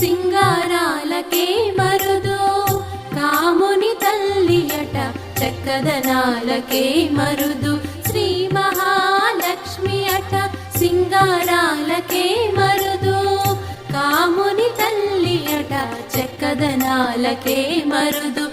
సింగారాలకే మరుదు కాముని తల్లియట చక్కదనాలకే మరుదు శ్రీ మహాలక్ష్మి అట సింగారాలకే మరుదు కాముని తల్లియట చక్కదనాలకే మరుదు